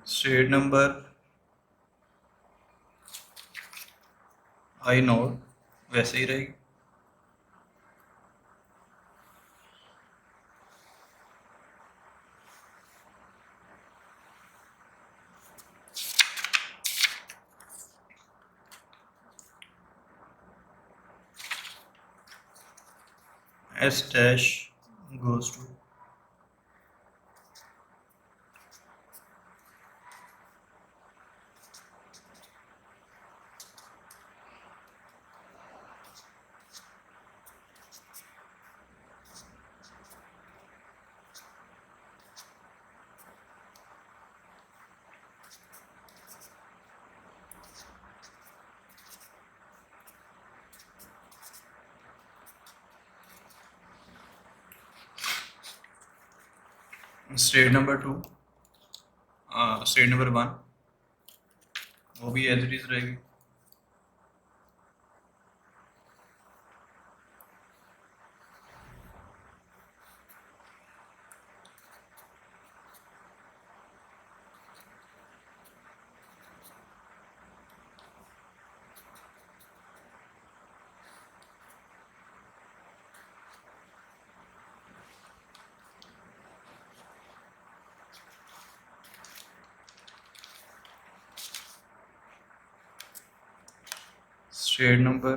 S1: स्टेट नंबर आई नोट वैसे ही रहेगी। S dash goes to state number 2, state number 1 वो भी एज इट इज रहेगी। स्टेट नंबर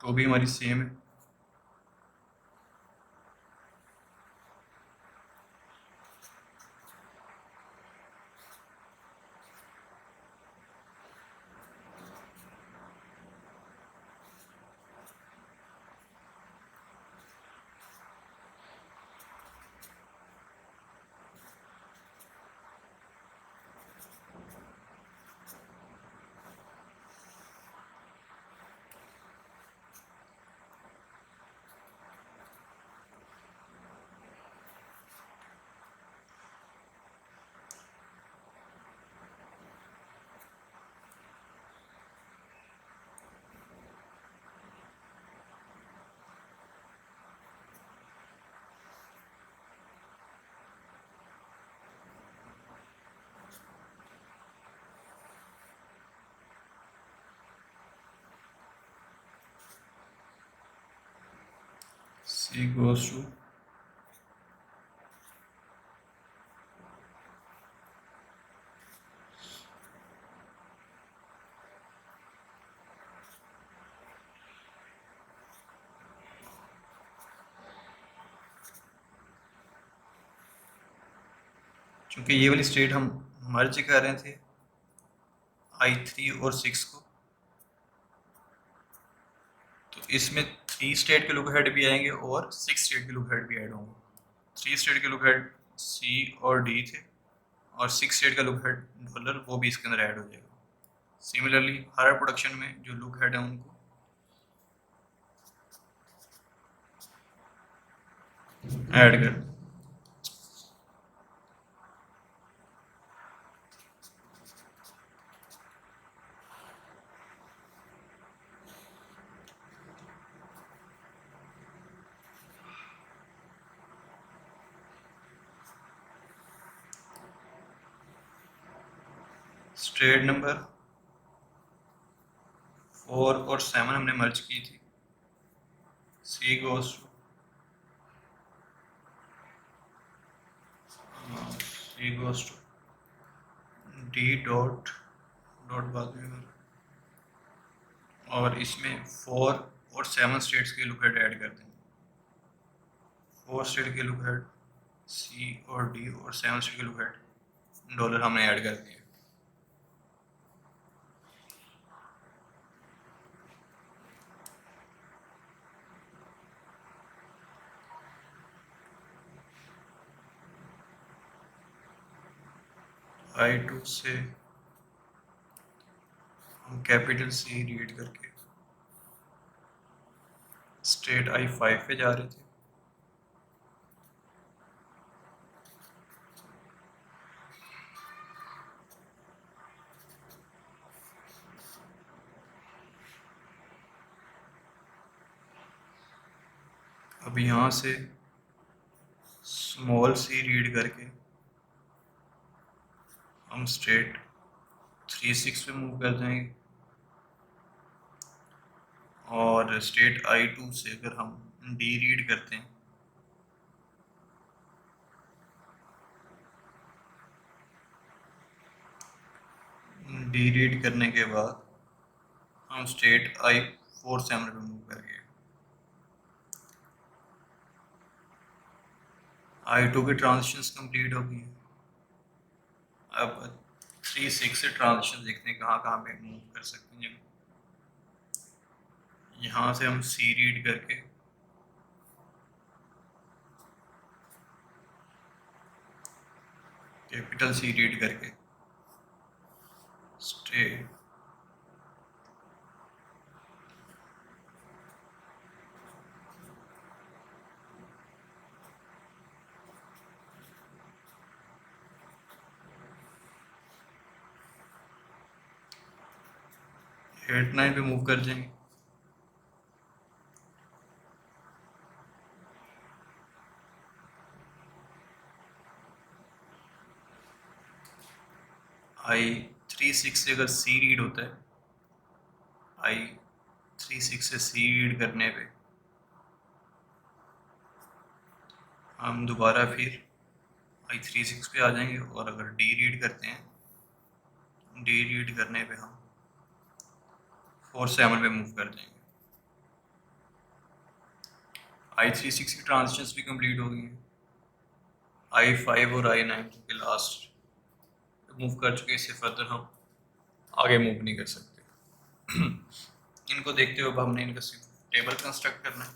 S1: 2 भी हमारी सेम है। C goes to चूंकि ये वाली स्टेट हम मर्ज कर रहे थे I3 और 6 को, तो इसमें 3 स्टेट के लुक हेड भी आएंगे और 6 स्टेट के लुक हेड भी ऐड होंगे। 3 स्टेट के लुक हेड C और D थे, और 6 स्टेट का लुक हेड डॉलर वो भी इसके अंदर ऐड हो जाएगा। सिमिलरली हर प्रोडक्शन में जो लुक हेड है उनको ऐड कर। स्टेट नंबर 4 और 7 हमने मर्ज की थी। C goes to D dot dot बाद में होगा। और इसमें 4 और 7 स्टेट्स के लुकहेड ऐड कर देंगे। 4 स्टेट के लुकहेड सी और डी और 7 स्टेट के लुकहेड डॉलर हमने ऐड कर दिए। I2 से हम कैपिटल सी रीड करके स्टेट I5 पे जा रहे थे। अब यहाँ से स्मॉल सी रीड करके हम स्टेट 3-6 पे मूव कर जाएंगे। और स्टेट I2 से अगर हम डी रीड करते हैं डी रीड करने के बाद हम स्टेट I4 7 पे मूव करेंगे। I2 की ट्रांजिशंस कंप्लीट हो गई। अब 3-6 से ट्रांजिशन देखते हैं कहाँ कहाँ पे मूव कर सकते हैं। यहाँ से हम सी रीड करके कैपिटल सी रीड करके स्टेट एट 9 पे मूव कर जाएंगे। I3-6 से अगर सी रीड होता है I3-6 से सी रीड करने पे हम दोबारा फिर I3-6 पे आ जाएंगे। और अगर डी रीड करते हैं डी रीड करने पे हम 4-7 पे मूव कर जाएंगे। I3-6 की ट्रांजिशंस भी कंप्लीट हो गई हैं। I5 और I9 के लास्ट मूव कर चुके, इससे फर्दर हम आगे मूव नहीं कर सकते। इनको देखते हुए अब हमने इनका सिर्फ टेबल कंस्ट्रक्ट करना है।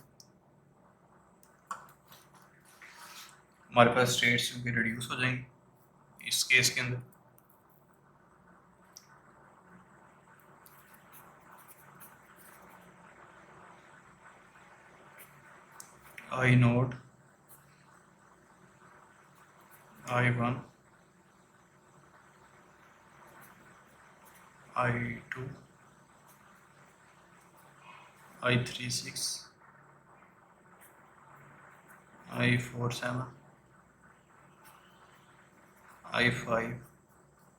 S1: हमारे पास स्टेट्स भी रिड्यूस हो जाएंगे इस केस के अंदर। I0 I1 I2 I3-6 I4-7 I5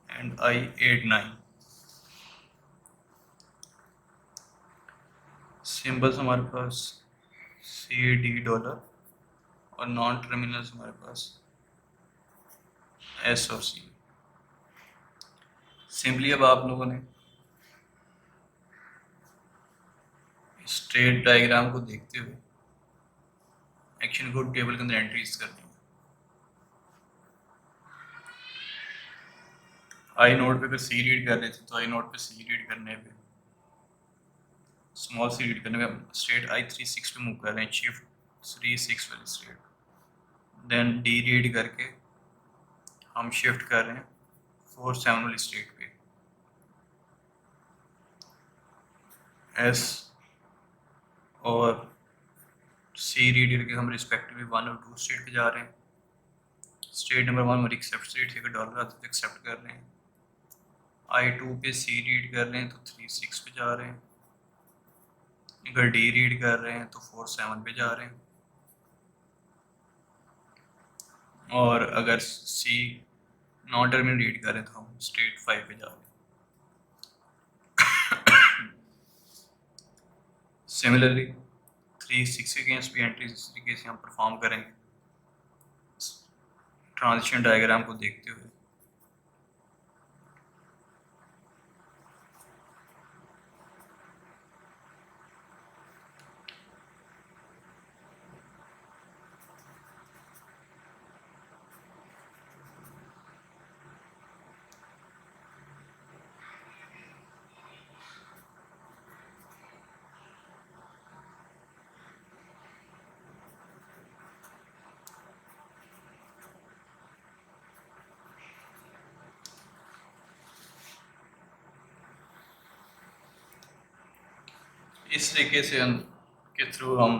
S1: and I8-9 symbols हमारे पास $CAD और नॉन टर्मिनल्स हमारे पास S और C। सिंपली अब आप लोगों ने स्टेट डायग्राम को देखते हुए एक्शन कोड टेबल के अंदर एंट्रीज करनी है। I0 पे अगर सी रीड कर रहे थे तो I0 पे सी रीड करने पे स्मॉल सी रीड करने पे स्टेट I3-6 पे मूव कर रहे हैं, शिफ्ट 3-6 वाली स्टेट। देन डी रीड करके हम शिफ्ट कर रहे हैं 4-7 वाली स्टेट पे। एस और सी रीड करके हम रिस्पेक्टिवली 1 और 2 स्टेट पे जा रहे हैं। स्टेट नंबर 1 हमारी एक्सेप्ट स्टेट थी, अगर डॉलर आते तो एक्सेप्ट कर रहे हैं। I2 पे सी रीड कर रहे हैं तो 3-6 पे जा रहे हैं। अगर डी रीड कर रहे हैं तो 4-7 पे जा रहे हैं। और अगर सी नॉन टर्मिनल रीड कर रहे हैं तो हम स्टेट 5 पे जा रहे हैं। सिमिलरली 360 के एंट्रीज इस तरीके से हम परफॉर्म करेंगे ट्रांजिशन डायग्राम को देखते हुए। इस तरीके से के थ्रू हम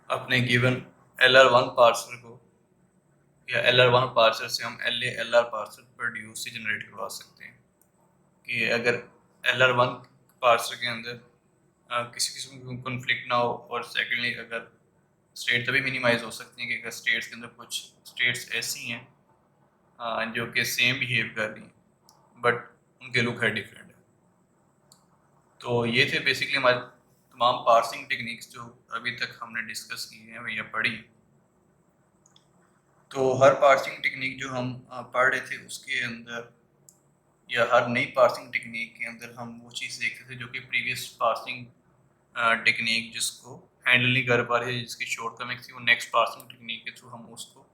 S1: अपने गिवन LR1 पार्सर को या LR1 पार्सर से हम LA-LR पार्सर प्रोड्यूस से जनरेट करवा सकते हैं कि अगर LR1 पार्सर के अंदर किसी किस्म की कॉन्फ्लिक्ट ना हो, और सेकेंडली अगर स्टेट तभी मिनिमाइज हो सकती हैं कि अगर स्टेट्स के अंदर कुछ स्टेट्स ऐसी हैं जो कि सेम बिहेव कर रही हैं बट उनके लुक है डिफरेंट है। तो ये थे बेसिकली हमारे तमाम पार्सिंग टेक्निक्स जो अभी तक हमने डिस्कस की हैं या पढ़ी। तो हर पार्सिंग टेक्निक जो हम पढ़ रहे थे उसके अंदर या हर नई पार्सिंग टेक्निक के अंदर हम वो चीज़ देखते थे जो कि प्रीवियस पार्सिंग टेक्निक जिसको हैंडल नहीं कर पा रहे थे, जिसकी शॉर्ट कमिंग्स थी, वो नेक्स्ट पार्सिंग टेक्निक के थ्रू हम उसको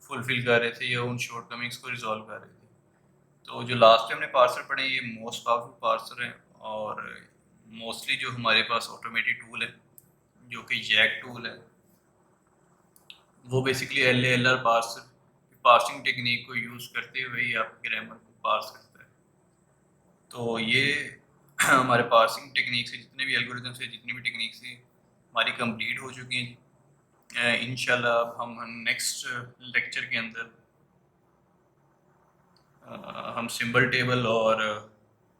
S1: फुलफिल कर रहे थे या उन शॉर्ट कमिंग्स को रिजॉल्व कर रहे थे। तो जो लास्ट में हमने पार्सर पढ़े ये मोस्ट पावरफुल पार्सर है, और मोस्टली जो हमारे पास ऑटोमेटेड टूल है जो कि जैक टूल है, वो बेसिकली LA-LR पार्सिंग टेक्निक को यूज़ करते हुए ही आप ग्रामर को पार्स करता है। तो ये हमारे पार्सिंग टेक्निक से जितने भी एल्गोरिथम से जितनी भी टेक्निक से हमारी कंप्लीट हो चुकी हैं। इंशाल्लाह अब हम नेक्स्ट लेक्चर के अंदर हम सिंबल टेबल और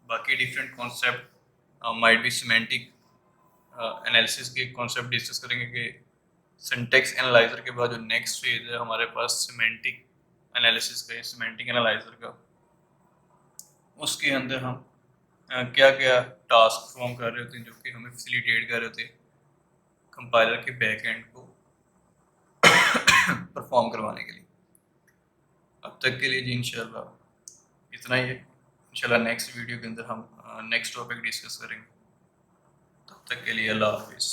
S1: बाकी different concept might be semantic analysis के कॉन्सेप्ट डिस्कस करेंगे कि सिंटेक्स एनालाइजर के बाद जो नेक्स्ट फेज है हमारे पास सिमेंटिक एनालिसिस का, सिमेंटिक एनालाइजर का, उसके अंदर हम क्या क्या टास्क परफॉर्म कर रहे होते हैं जो कि हमें फैसिलिटेट कर रहे होते हैं कंपाइलर के बैक एंड को परफॉर्म करवाने के लिए। अब तक के लिए जी इंशाल्लाह इतना ही है। इंशाल्लाह नेक्स्ट वीडियो के अंदर हम नेक्स्ट टॉपिक डिस्कस करेंगे। तब तक के लिए अल्लाह हाफिज़।